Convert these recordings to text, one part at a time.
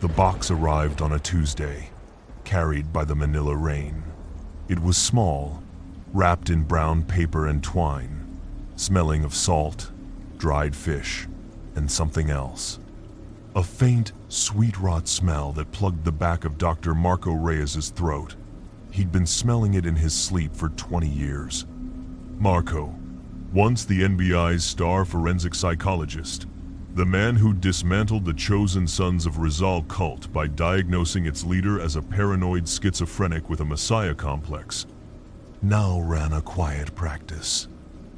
The box arrived on a Tuesday, carried by the Manila rain. It was small, wrapped in brown paper and twine, smelling of salt, dried fish, and something else. A faint, sweet rot smell that plugged the back of Dr. Marco Reyes's throat. He'd been smelling it in his sleep for 20 years. Marco, once the NBI's star forensic psychologist, the man who dismantled the chosen sons of Rizal cult by diagnosing its leader as a paranoid schizophrenic with a messiah complex, now ran a quiet practice.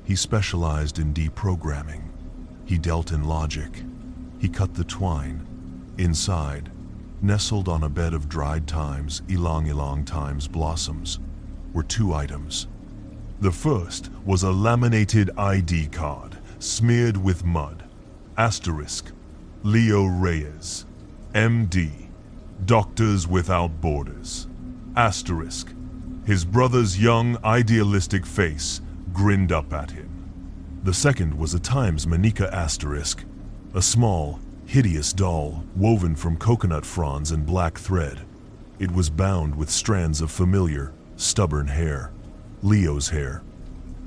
He specialized in deprogramming. He dealt in logic. He cut the twine. Inside, nestled on a bed of dried thymes, ylang-ylang thymes blossoms, were 2 items. The first was a laminated ID card, smeared with mud. Asterisk, Leo Reyes, MD, Doctors Without Borders. Asterisk, his brother's young, idealistic face grinned up at him. The second was a Times Manica asterisk, a small, hideous doll woven from coconut fronds and black thread. It was bound with strands of familiar, stubborn hair, Leo's hair.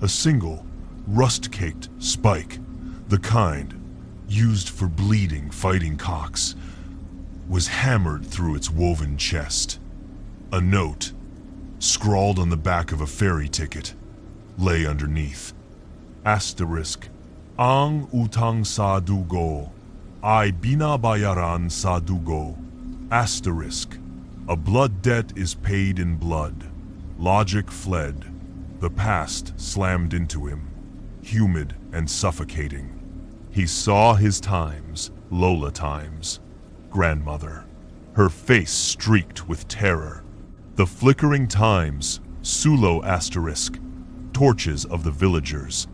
A single, rust-caked spike, the kind used for bleeding fighting cocks, was hammered through its woven chest. A note, scrawled on the back of a ferry ticket, lay underneath. Asterisk, Ang utang sa dugo, ay binabayaran sa dugo. Asterisk, a blood debt is paid in blood. Logic fled. The past slammed into him, humid and suffocating. He saw his times, Lola times, grandmother, her face streaked with terror. The flickering times, Sulo asterisk, torches of the villagers.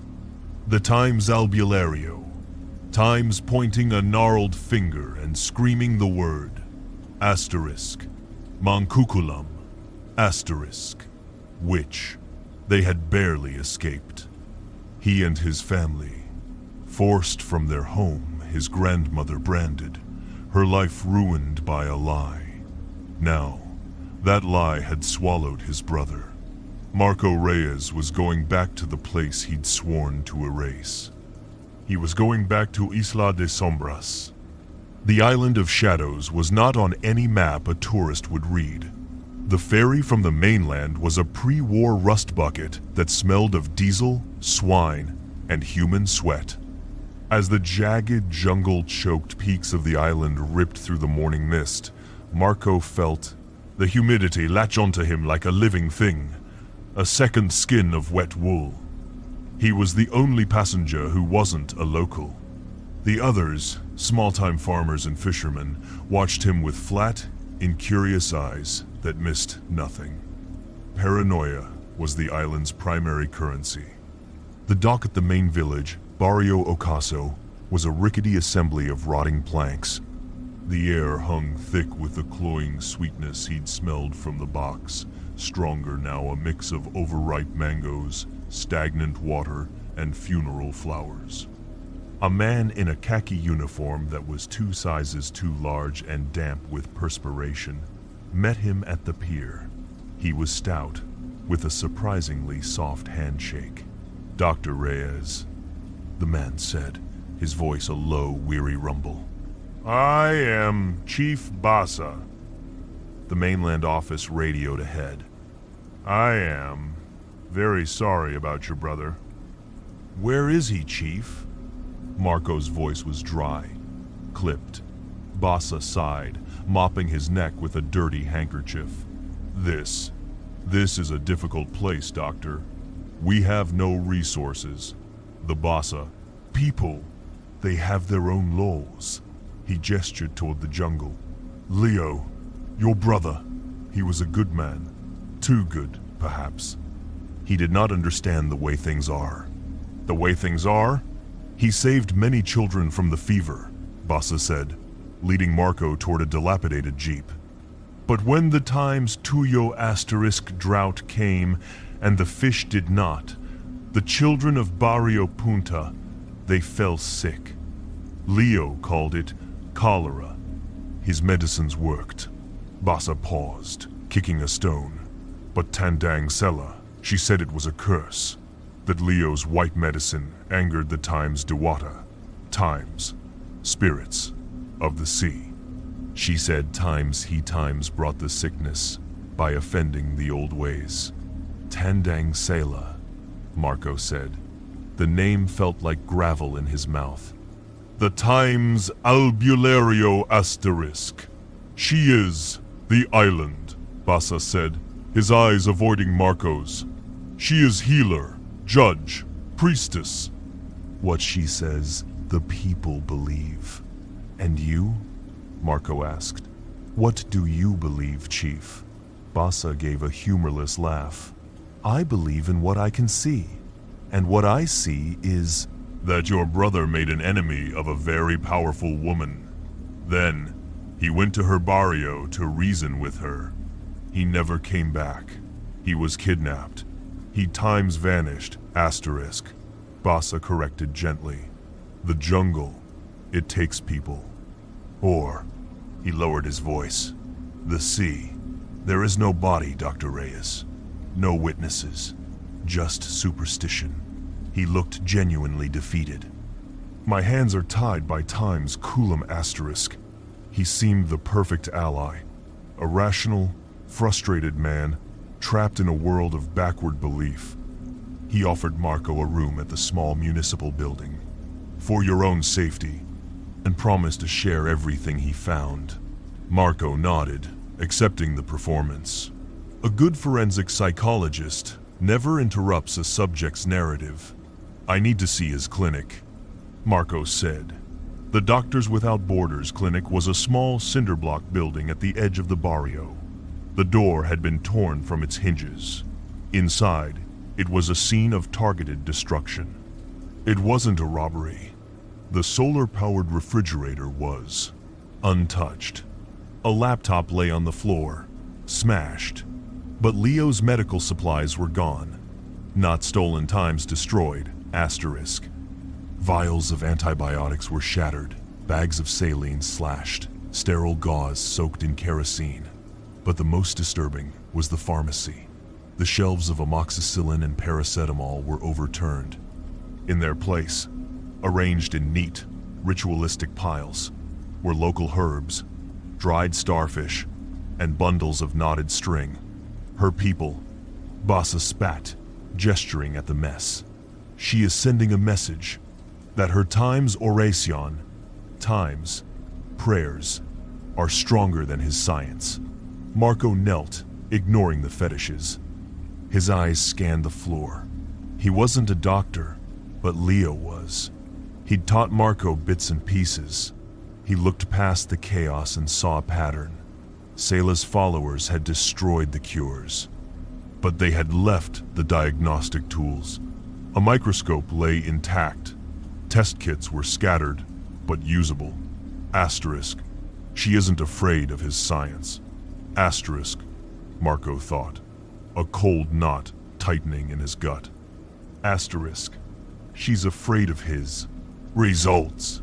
The times albulario, times pointing a gnarled finger and screaming the word. Asterisk, Mangkukulam, asterisk, witch. They had barely escaped. He and his family, forced from their home, his grandmother branded, her life ruined by a lie. Now, that lie had swallowed his brother. Marco Reyes was going back to the place he'd sworn to erase. He was going back to Isla de Sombras. The Island of Shadows was not on any map a tourist would read. The ferry from the mainland was a pre-war rust bucket that smelled of diesel, swine, and human sweat. As the jagged, jungle-choked peaks of the island ripped through the morning mist, Marco felt the humidity latch onto him like a living thing, a second skin of wet wool. He was the only passenger who wasn't a local. The others, small-time farmers and fishermen, watched him with flat, incurious eyes that missed nothing. Paranoia was the island's primary currency. The dock at the main village, Barrio Ocaso, was a rickety assembly of rotting planks. The air hung thick with the cloying sweetness he'd smelled from the box, stronger now a mix of overripe mangoes, stagnant water, and funeral flowers. A man in a khaki uniform that was 2 sizes too large and damp with perspiration met him at the pier. He was stout, with a surprisingly soft handshake. "Dr. Reyes," the man said, his voice a low, weary rumble. "I am Chief Basa." The mainland office radioed ahead. "I am very sorry about your brother." "Where is he, Chief?" Marco's voice was dry, clipped. Basa sighed, mopping his neck with a dirty handkerchief. This is a difficult place, Doctor. We have no resources. The Basa people, they have their own laws." He gestured toward the jungle. "Leo, your brother, he was a good man. Too good, perhaps. He did not understand the way things are." "The way things are?" "He saved many children from the fever," Basa said, leading Marco toward a dilapidated jeep. "But when the times Tuyo asterisk drought came, and the fish did not, the children of Barrio Punta, they fell sick. Leo called it cholera. His medicines worked. Bassa paused, kicking a stone. But Tandang Sela, she said it was a curse. That Leo's white medicine angered the Times Dewata, Times, spirits of the sea. She said he times brought the sickness by offending the old ways. Tandang Sela, Marco said. The name felt like gravel in his mouth. The Times Albulario Asterisk. She is the island, Bassa said, his eyes avoiding Marco's. She is healer, judge, priestess. What she says, the people believe. And you? Marco asked. What do you believe, Chief? Bassa gave a humorless laugh. I believe in what I can see. And what I see is that your brother made an enemy of a very powerful woman. Then, he went to her barrio to reason with her. He never came back. He was kidnapped. He times vanished, asterisk. Bassa corrected gently. The jungle, it takes people. Or, he lowered his voice, the sea. There is no body, Dr. Reyes. No witnesses. Just superstition. He looked genuinely defeated. My hands are tied by Time's Kulam asterisk. He seemed the perfect ally. A rational, frustrated man, trapped in a world of backward belief. He offered Marco a room at the small municipal building, for your own safety, and promised to share everything he found. Marco nodded, accepting the performance. A good forensic psychologist never interrupts a subject's narrative. I need to see his clinic, Marco said. The Doctors Without Borders clinic was a small cinder block building at the edge of the barrio. The door had been torn from its hinges. Inside, it was a scene of targeted destruction. It wasn't a robbery. The solar-powered refrigerator was untouched. A laptop lay on the floor, smashed. But Leo's medical supplies were gone. Not stolen, times destroyed, asterisk. Vials of antibiotics were shattered, bags of saline slashed, sterile gauze soaked in kerosene. But the most disturbing was the pharmacy. The shelves of amoxicillin and paracetamol were overturned. In their place, arranged in neat, ritualistic piles, were local herbs, dried starfish, and bundles of knotted string. Her people, Bassa spat, gesturing at the mess. She is sending a message that her Times Oracion, Times, prayers, are stronger than his science. Marco knelt, ignoring the fetishes. His eyes scanned the floor. He wasn't a doctor, but Leo was. He'd taught Marco bits and pieces. He looked past the chaos and saw a pattern. Sela's followers had destroyed the cures, but they had left the diagnostic tools. A microscope lay intact. Test kits were scattered, but usable. Asterisk. She isn't afraid of his science. Asterisk, Marco thought, a cold knot tightening in his gut. Asterisk. She's afraid of his results.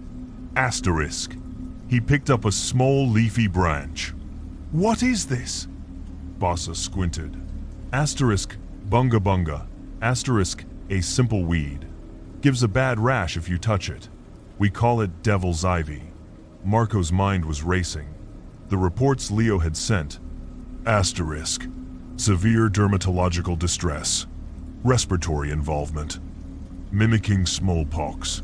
Asterisk. He picked up a small leafy branch. What is this? Bassa squinted. Asterisk, bunga bunga. Asterisk, a simple weed. Gives a bad rash if you touch it. We call it devil's ivy. Marco's mind was racing. The reports Leo had sent. Asterisk, severe dermatological distress. Respiratory involvement. Mimicking smallpox.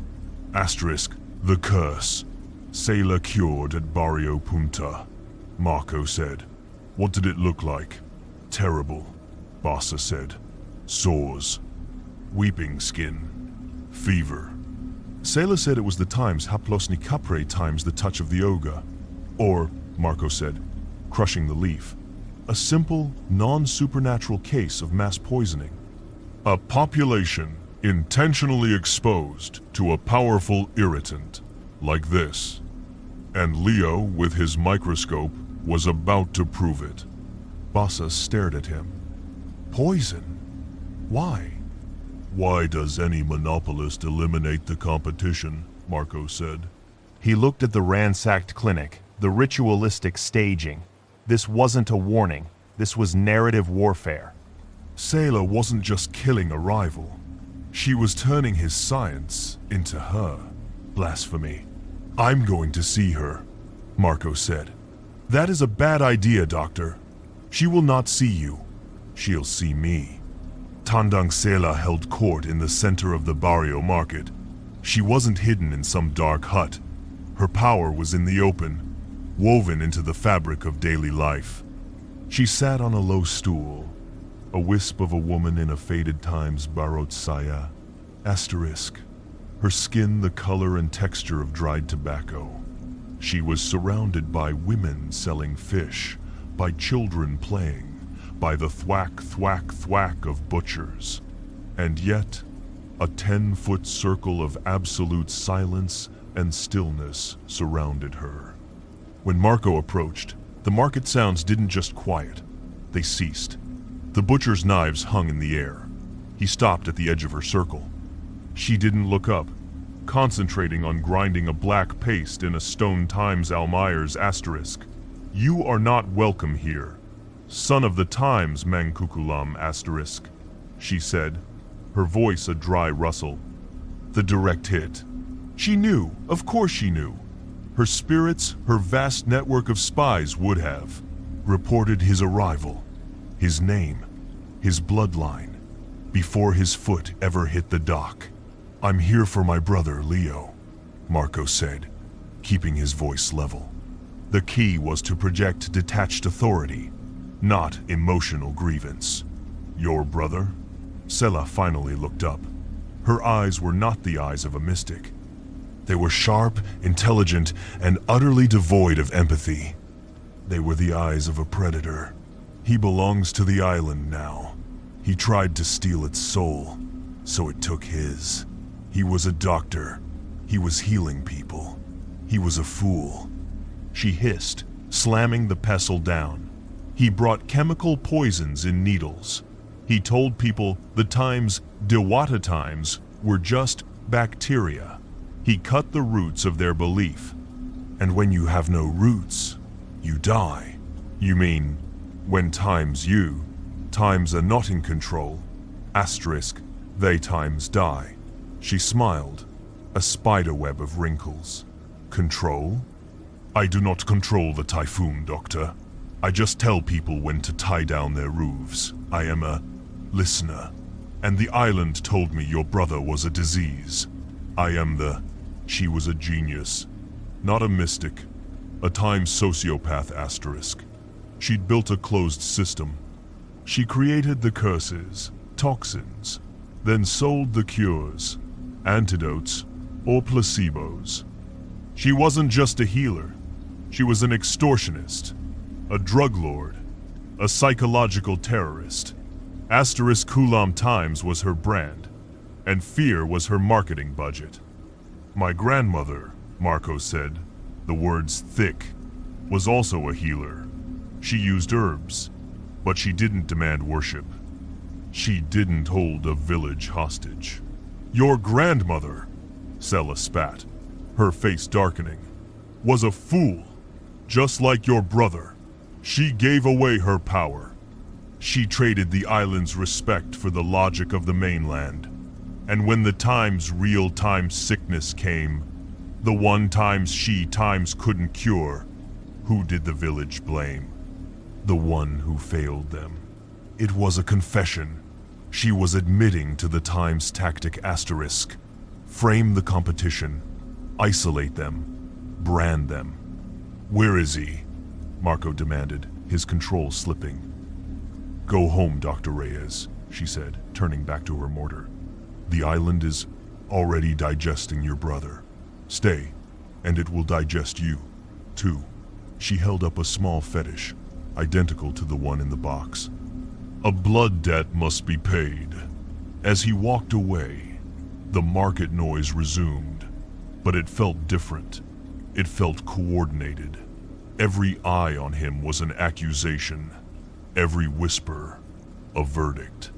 Asterisk, the curse. Sela cured at Barrio Punta. Marco said. What did it look like? Terrible, Bassa said. Sores. Weeping skin. Fever. Sela said it was the Times Haplosni Capre times the touch of the Oga. Or, Marco said, crushing the leaf. A simple, non-supernatural case of mass poisoning. A population intentionally exposed to a powerful irritant, like this. And Leo, with his microscope, was about to prove it. Bassa stared at him. Poison? Why? Why does any monopolist eliminate the competition? Marco said. He looked at the ransacked clinic, The ritualistic staging. This wasn't a warning. This was narrative warfare. Sailor wasn't just killing a rival. She was turning his science into her. Blasphemy. I'm going to see her, Marco said. That is a bad idea, Doctor. She will not see you. She'll see me. Tandang Sela held court in the center of the barrio market. She wasn't hidden in some dark hut. Her power was in the open, woven into the fabric of daily life. She sat on a low stool, a wisp of a woman in a faded Times borrowed saya, asterisk, her skin the color and texture of dried tobacco. She was surrounded by women selling fish, by children playing, by the thwack, thwack, thwack of butchers. And yet, a 10-foot circle of absolute silence and stillness surrounded her. When Marco approached, the market sounds didn't just quiet, they ceased. The butcher's knives hung in the air. He stopped at the edge of her circle. She didn't look up, concentrating on grinding a black paste in a stone Times Almayer's asterisk. You are not welcome here. Son of the Times, Kulam asterisk, she said, her voice a dry rustle. The direct hit. She knew, of course she knew. Her spirits, her vast network of spies would have reported his arrival, his name, his bloodline, before his foot ever hit the dock. I'm here for my brother, Leo, Marco said, keeping his voice level. The key was to project detached authority, not emotional grievance. Your brother? Sela finally looked up. Her eyes were not the eyes of a mystic. They were sharp, intelligent, and utterly devoid of empathy. They were the eyes of a predator. He belongs to the island now. He tried to steal its soul, so it took his. He was a doctor. He was healing people. He was a fool. She hissed, slamming the pestle down. He brought chemical poisons in needles. He told people the Times Dewata Times were just bacteria. He cut the roots of their belief. And when you have no roots, you die. You mean, when Times are not in control, asterisk, they Times die. She smiled, a spiderweb of wrinkles. Control? I do not control the typhoon, Doctor. I just tell people when to tie down their roofs. I am a listener. And the island told me your brother was a disease. I am the... She was a genius. Not a mystic. A Times sociopath asterisk. She'd built a closed system. She created the curses, toxins, then sold the cures, antidotes, or placebos. She wasn't just a healer. She was an extortionist, a drug lord, a psychological terrorist. Asterisk Kulam Times was her brand, and fear was her marketing budget. My grandmother, Marco said, the words thick, was also a healer. She used herbs, but she didn't demand worship. She didn't hold a village hostage. Your grandmother, Sela spat, her face darkening, was a fool, just like your brother. She gave away her power. She traded the island's respect for the logic of the mainland. And when the Times' real-time sickness came, the one she Times couldn't cure, who did the village blame? The one who failed them. It was a confession. She was admitting to the Times tactic asterisk. Frame the competition, isolate them, brand them. Where is he? Marco demanded, his control slipping. Go home, Dr. Reyes, she said, turning back to her mortar. The island is already digesting your brother. Stay, and it will digest you, too. She held up a small fetish, identical to the one in the box. A blood debt must be paid. As he walked away, the market noise resumed, but it felt different. It felt coordinated. Every eye on him was an accusation. Every whisper, a verdict.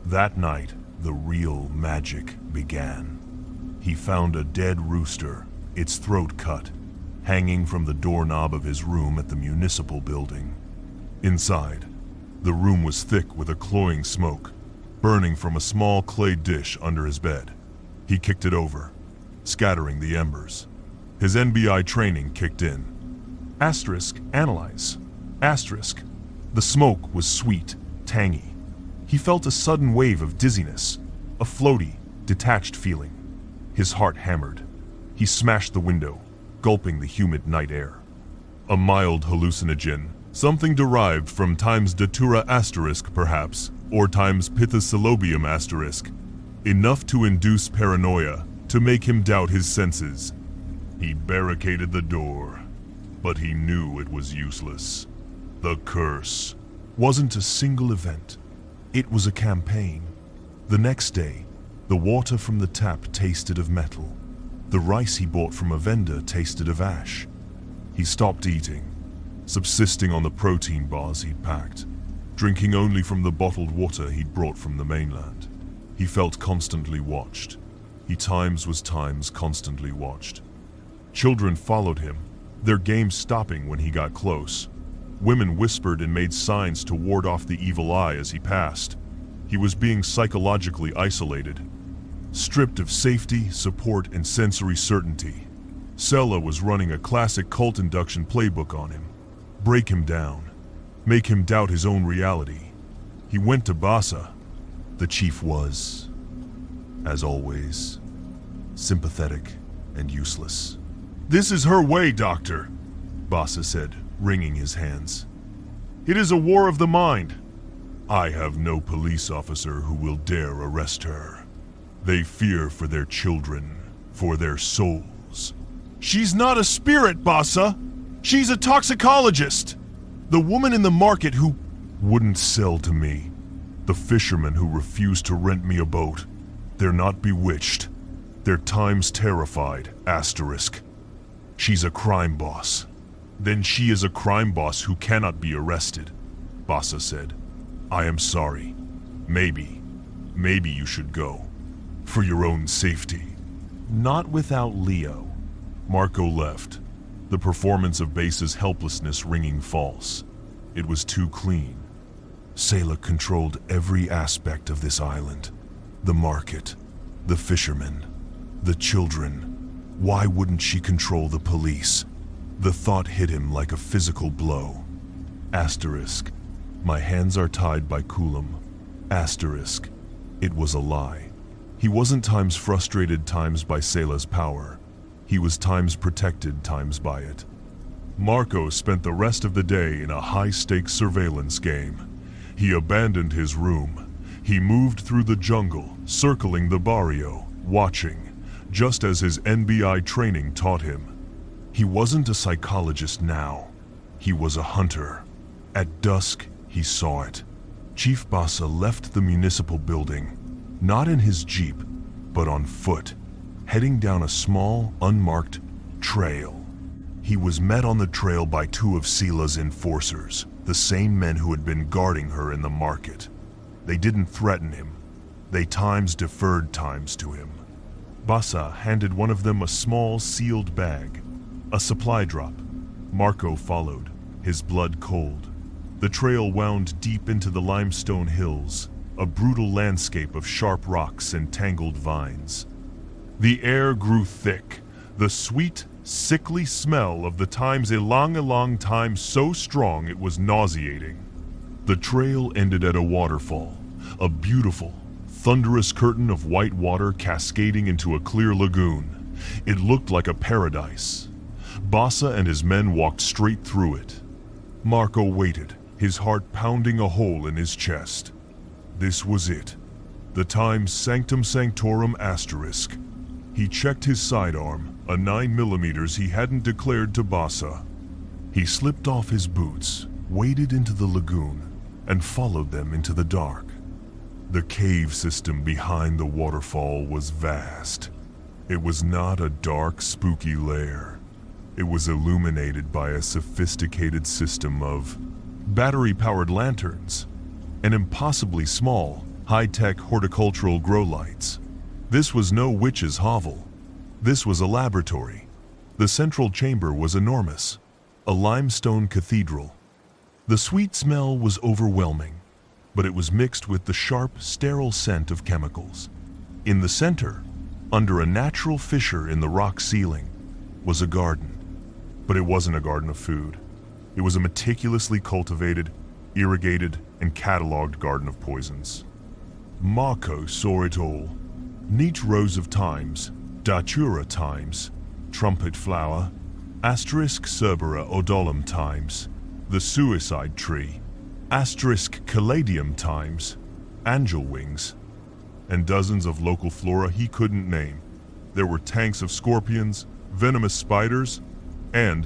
That night, the real magic began. He found a dead rooster, its throat cut, hanging from the doorknob of his room at the municipal building. Inside, the room was thick with a cloying smoke, burning from a small clay dish under his bed. He kicked it over, scattering the embers. His NBI training kicked in. Analyze. The smoke was sweet, tangy. He felt a sudden wave of dizziness, a floaty, detached feeling. His heart hammered. He smashed the window, gulping the humid night air. A mild hallucinogen, something derived from times datura asterisk perhaps, or times pithecylobium asterisk, enough to induce paranoia, to make him doubt his senses. He barricaded the door, but he knew it was useless. The curse wasn't a single event. It was a campaign. The next day, the water from the tap tasted of metal. The rice he bought from a vendor tasted of ash. He stopped eating, subsisting on the protein bars he'd packed, drinking only from the bottled water he'd brought from the mainland. He felt constantly watched. He times constantly watched. Children followed him, their games stopping when he got close. Women whispered and made signs to ward off the evil eye as he passed. He was being psychologically isolated, stripped of safety, support, and sensory certainty. Sela was running a classic cult induction playbook on him. Break him down, make him doubt his own reality. He went to Bassa. The chief was, as always, sympathetic and useless. "This is her way, Doctor," Bassa said, wringing his hands. "It is a war of the mind. I have no police officer who will dare arrest her. They fear for their children, for their souls." "She's not a spirit, Bassa. She's a toxicologist. The woman in the market who wouldn't sell to me. The fishermen who refused to rent me a boat. They're not bewitched. They're times terrified, asterisk. She's a crime boss." "Then she is a crime boss who cannot be arrested," Bassa said. "I am sorry. Maybe you should go. For your own safety." Not without Leo. Marco left, the performance of Basa's helplessness ringing false. It was too clean. Sela controlled every aspect of this island. The market, the fishermen, the children. Why wouldn't she control the police? The thought hit him like a physical blow. Asterisk. My hands are tied by Kulam. Asterisk. It was a lie. He wasn't times frustrated times by Sela's power. He was times protected times by it. Marco spent the rest of the day in a high-stakes surveillance game. He abandoned his room. He moved through the jungle, circling the barrio, watching, just as his NBI training taught him. He wasn't a psychologist now. He was a hunter. At dusk, he saw it. Chief Bassa left the municipal building, not in his jeep, but on foot, heading down a small, unmarked trail. He was met on the trail by two of Sela's enforcers, the same men who had been guarding her in the market. They didn't threaten him. They times deferred times to him. Bassa handed one of them a small, sealed bag, a supply drop. Marco followed, his blood cold. The trail wound deep into the limestone hills, a brutal landscape of sharp rocks and tangled vines. The air grew thick, the sweet, sickly smell of the times a long time so strong it was nauseating. The trail ended at a waterfall, a beautiful, thunderous curtain of white water cascading into a clear lagoon. It looked like a paradise. Bassa and his men walked straight through it. Marco waited, his heart pounding a hole in his chest. This was it. The times sanctum sanctorum asterisk. He checked his sidearm, a 9mm he hadn't declared to Bassa. He slipped off his boots, waded into the lagoon, and followed them into the dark. The cave system behind the waterfall was vast. It was not a dark, spooky lair. It was illuminated by a sophisticated system of battery-powered lanterns and impossibly small, high-tech horticultural grow lights. This was no witch's hovel. This was a laboratory. The central chamber was enormous, a limestone cathedral. The sweet smell was overwhelming, but it was mixed with the sharp, sterile scent of chemicals. In the center, under a natural fissure in the rock ceiling, was a garden. But it wasn't a garden of food. It was a meticulously cultivated, irrigated, and cataloged garden of poisons. Marco saw it all. Neat rows of thymes, datura thymes, trumpet flower, asterisk cerbera odolum thymes, the suicide tree, asterisk caladium thymes, angel wings, and dozens of local flora he couldn't name. There were tanks of scorpions, venomous spiders, and,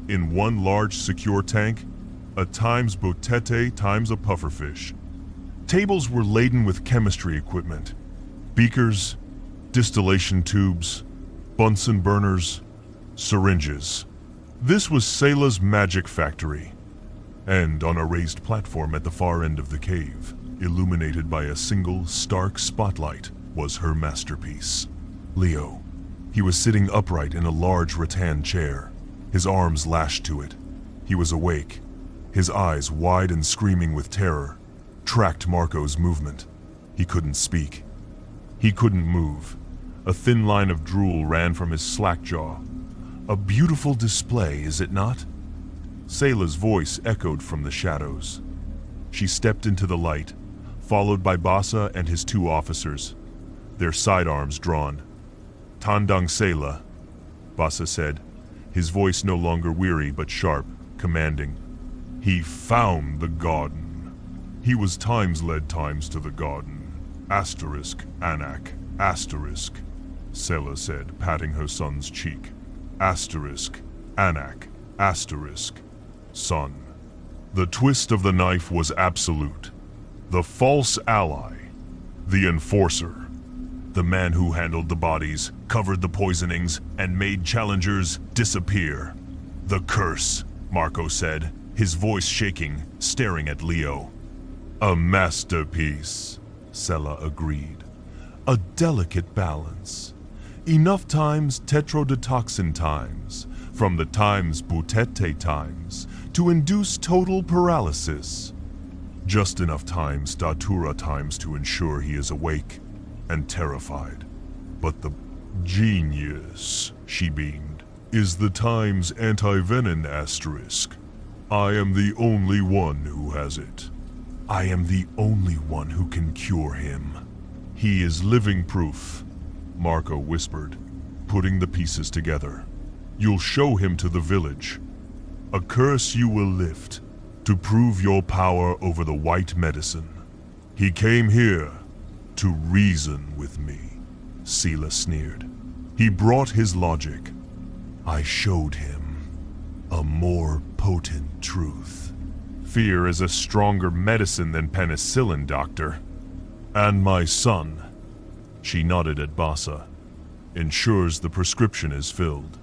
in one large secure tank, a times botete times a pufferfish. Tables were laden with chemistry equipment, beakers, distillation tubes, Bunsen burners, syringes. This was Sayla's magic factory, and on a raised platform at the far end of the cave, illuminated by a single stark spotlight, was her masterpiece. Leo. He was sitting upright in a large rattan chair, his arms lashed to it. He was awake, his eyes wide and screaming with terror, tracked Marco's movement. He couldn't speak. He couldn't move. A thin line of drool ran from his slack jaw. A beautiful display, is it not? Sayla's voice echoed from the shadows. She stepped into the light, followed by Basa and his two officers, their sidearms drawn. Tandang Sayla, Basa said, his voice no longer weary but sharp, commanding. He found the garden. He was led times to the garden. Asterisk, Anak, asterisk, Sayla said, patting her son's cheek. Asterisk, Anak, asterisk, son. The twist of the knife was absolute. The false ally, the enforcer, the man who handled the bodies, covered the poisonings, and made challengers disappear. The curse, Marco said, his voice shaking, staring at Leo. A masterpiece, Sayla agreed. A delicate balance. Enough times tetrodotoxin times, from the times butete times, to induce total paralysis. Just enough times datura times to ensure he is awake and terrified. But the genius, she beamed, is the times anti-venom asterisk. I am the only one who has it. I am the only one who can cure him. He is living proof, Marco whispered, putting the pieces together. You'll show him to the village. A curse you will lift, to prove your power over the white medicine. He came here to reason with me, Sayla sneered. He brought his logic. I showed him a more potent truth. Fear is a stronger medicine than penicillin, Doctor. And my son, she nodded at Basa, ensures the prescription is filled.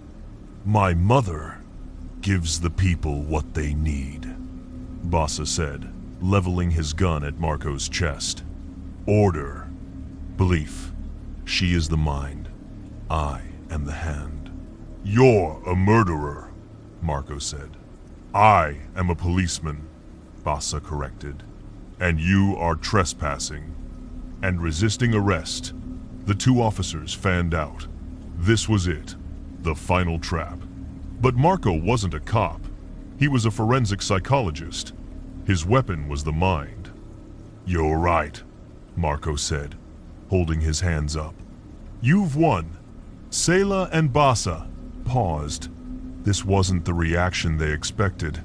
My mother gives the people what they need, Basa said, leveling his gun at Marco's chest. Order. Belief. She is the mind. I am the hand. You're a murderer, Marco said. I am a policeman, Basa corrected. And you are trespassing and resisting arrest. The two officers fanned out. This was it, the final trap. But Marco wasn't a cop. He was a forensic psychologist. His weapon was the mind. You're right, Marco said, holding his hands up. You've won. Sayla and Basa paused. This wasn't the reaction they expected.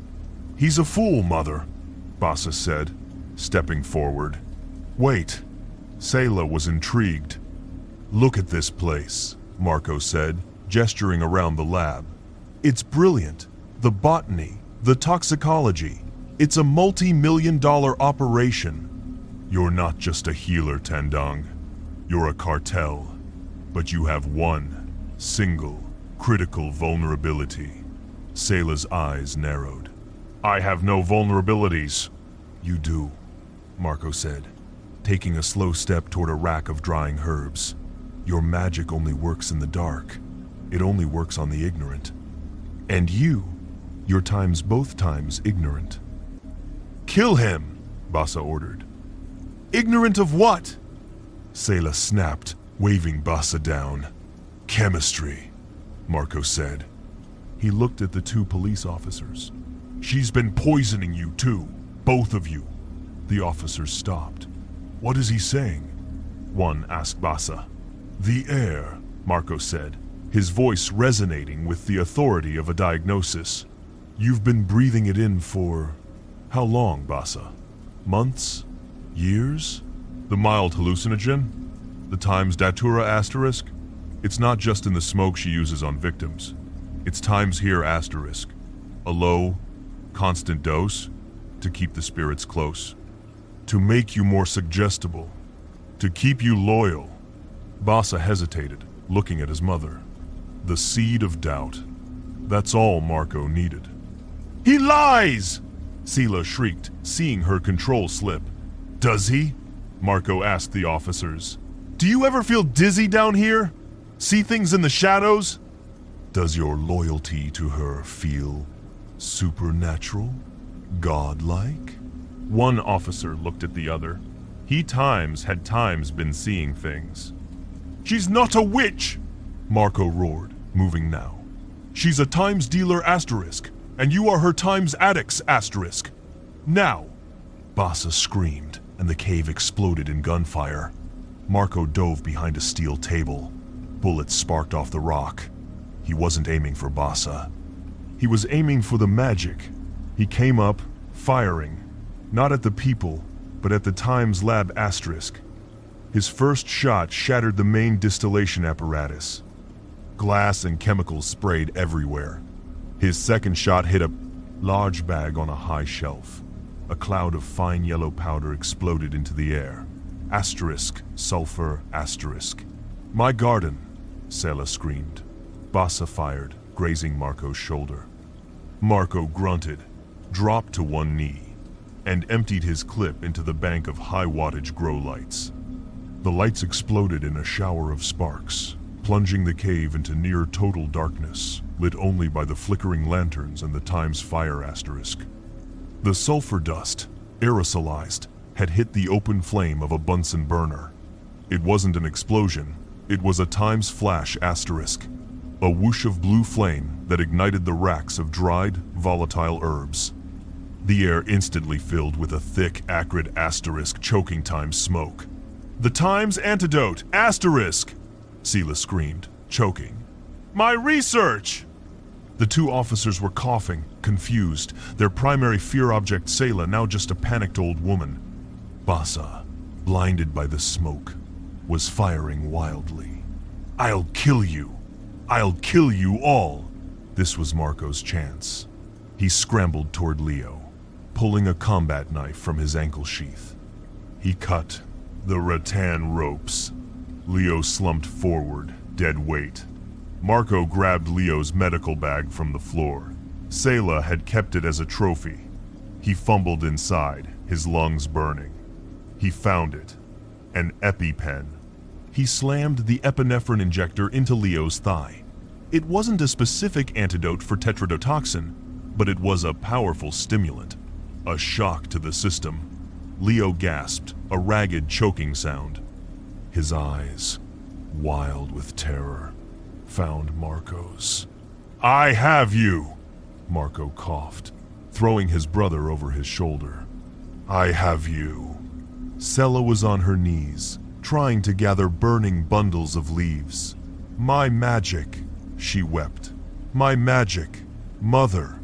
He's a fool, Mother, Basa said, stepping forward. Wait. Sayla was intrigued. Look at this place, Marco said, gesturing around the lab. It's brilliant. The botany, the toxicology. It's a multi-million-dollar operation. You're not just a healer, Tandang. You're a cartel. But you have one single, critical vulnerability. Sayla's eyes narrowed. I have no vulnerabilities. You do, Marco said, taking a slow step toward a rack of drying herbs. Your magic only works in the dark. It only works on the ignorant. And you're times both times ignorant. Kill him, Bassa ordered. Ignorant of what? Sayla snapped, waving Bassa down. Chemistry, Marco said. He looked at the two police officers. She's been poisoning you too, both of you. The officers stopped. What is he saying? One asked Bassa. The air, Marco said, his voice resonating with the authority of a diagnosis. You've been breathing it in for... how long, Bassa? Months? Years? The mild hallucinogen? The times datura asterisk? It's not just in the smoke she uses on victims. It's times here asterisk. A low, constant dose to keep the spirits close. To make you more suggestible. To keep you loyal. Bassa hesitated, looking at his mother. The seed of doubt. That's all Marco needed. He lies! Sayla shrieked, seeing her control slip. Does he? Marco asked the officers. Do you ever feel dizzy down here? See things in the shadows? Does your loyalty to her feel supernatural? Godlike? One officer looked at the other. He had times been seeing things. She's not a witch! Marco roared, moving now. She's a times dealer asterisk, and you are her times addicts asterisk. Now! Bassa screamed, and the cave exploded in gunfire. Marco dove behind a steel table. Bullets sparked off the rock. He wasn't aiming for Bassa. He was aiming for the magic. He came up, firing, not at the people, but at the Times Lab asterisk. His first shot shattered the main distillation apparatus. Glass and chemicals sprayed everywhere. His second shot hit a large bag on a high shelf. A cloud of fine yellow powder exploded into the air. Asterisk, sulfur, asterisk. My garden, Sayla screamed. Bassa fired, grazing Marco's shoulder. Marco grunted, dropped to one knee, and emptied his clip into the bank of high-wattage grow lights. The lights exploded in a shower of sparks, plunging the cave into near-total darkness, lit only by the flickering lanterns and the Times fire asterisk. The sulfur dust, aerosolized, had hit the open flame of a Bunsen burner. It wasn't an explosion, it was a Times flash asterisk, a whoosh of blue flame that ignited the racks of dried, volatile herbs. The air instantly filled with a thick, acrid asterisk choking Times smoke. The Times antidote, asterisk! Sayla screamed, choking. My research! The two officers were coughing, confused, their primary fear object Sayla now just a panicked old woman. Bassa, blinded by the smoke, was firing wildly. I'll kill you! I'll kill you all! This was Marco's chance. He scrambled toward Leo, pulling a combat knife from his ankle sheath. He cut the rattan ropes. Leo slumped forward, dead weight. Marco grabbed Leo's medical bag from the floor. Sayla had kept it as a trophy. He fumbled inside, his lungs burning. He found it. An EpiPen. He slammed the epinephrine injector into Leo's thigh. It wasn't a specific antidote for tetrodotoxin, but it was a powerful stimulant. A shock to the system. Leo gasped, a ragged choking sound. His eyes, wild with terror, found Marco's. I have you! Marco coughed, throwing his brother over his shoulder. I have you. Sayla was on her knees, trying to gather burning bundles of leaves. My magic, she wept. My magic, mother.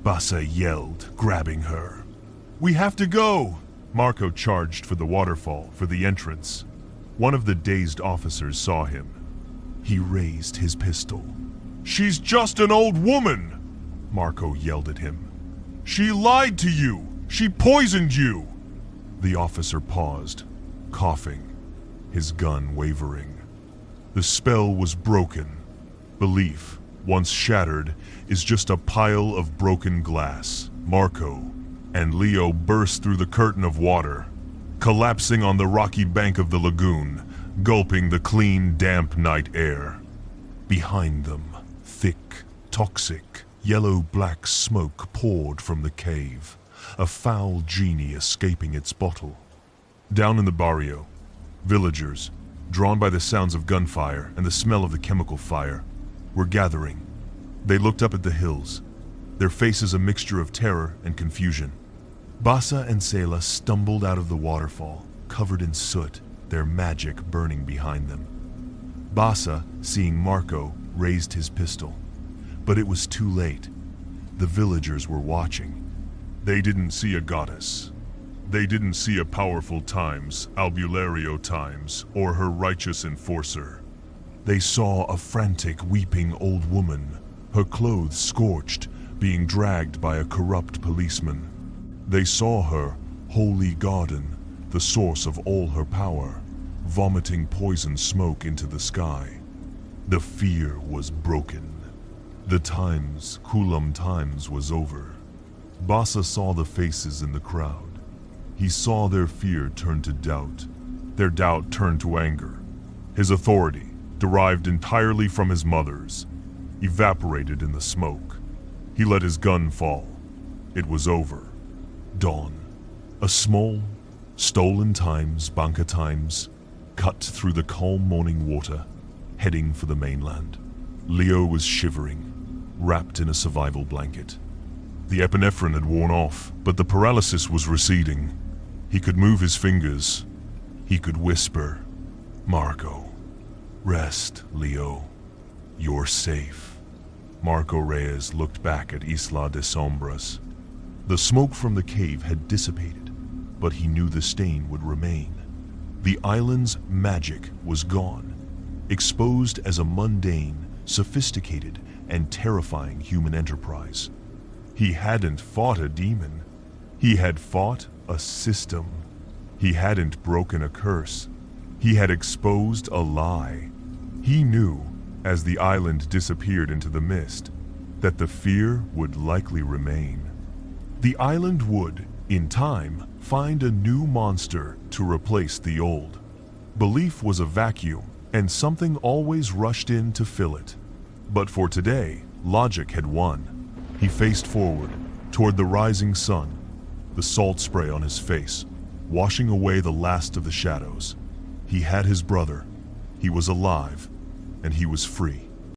Bassa yelled, grabbing her. We have to go! Marco charged for the waterfall, for the entrance. One of the dazed officers saw him. He raised his pistol. She's just an old woman! Marco yelled at him. She lied to you! She poisoned you! The officer paused, coughing, his gun wavering. The spell was broken. Belief, once shattered, is just a pile of broken glass. Marco and Leo burst through the curtain of water, collapsing on the rocky bank of the lagoon, gulping the clean, damp night air. Behind them, thick, toxic, yellow-black smoke poured from the cave, a foul genie escaping its bottle. Down in the barrio, villagers, drawn by the sounds of gunfire and the smell of the chemical fire, were gathering. They looked up at the hills, their faces a mixture of terror and confusion. Bassa and Sela stumbled out of the waterfall, covered in soot, their magic burning behind them. Bassa, seeing Marco, raised his pistol. But it was too late. The villagers were watching. They didn't see a goddess. They didn't see a powerful Times, Albulario Times, or her righteous enforcer. They saw a frantic, weeping old woman, her clothes scorched, being dragged by a corrupt policeman. They saw her, holy garden, the source of all her power, vomiting poison smoke into the sky. The fear was broken. The Times, Kulam Times, was over. Bassa saw the faces in the crowd. He saw their fear turn to doubt. Their doubt turned to anger. His authority, derived entirely from his mother's, evaporated in the smoke. He let his gun fall. It was over. Dawn. A small, stolen Times, Banca Times, cut through the calm morning water, heading for the mainland. Leo was shivering, wrapped in a survival blanket. The epinephrine had worn off, but the paralysis was receding. He could move his fingers. He could whisper, "Marco, rest, Leo. You're safe." Marco Reyes looked back at Isla de Sombras. The smoke from the cave had dissipated, but he knew the stain would remain. The island's magic was gone, exposed as a mundane, sophisticated, and terrifying human enterprise. He hadn't fought a demon. He had fought a system. He hadn't broken a curse. He had exposed a lie. He knew, as the island disappeared into the mist, that the fear would likely remain. The island would, in time, find a new monster to replace the old. Belief was a vacuum, and something always rushed in to fill it. But for today, logic had won. He faced forward, toward the rising sun, the salt spray on his face, washing away the last of the shadows. He had his brother. He was alive, and he was free.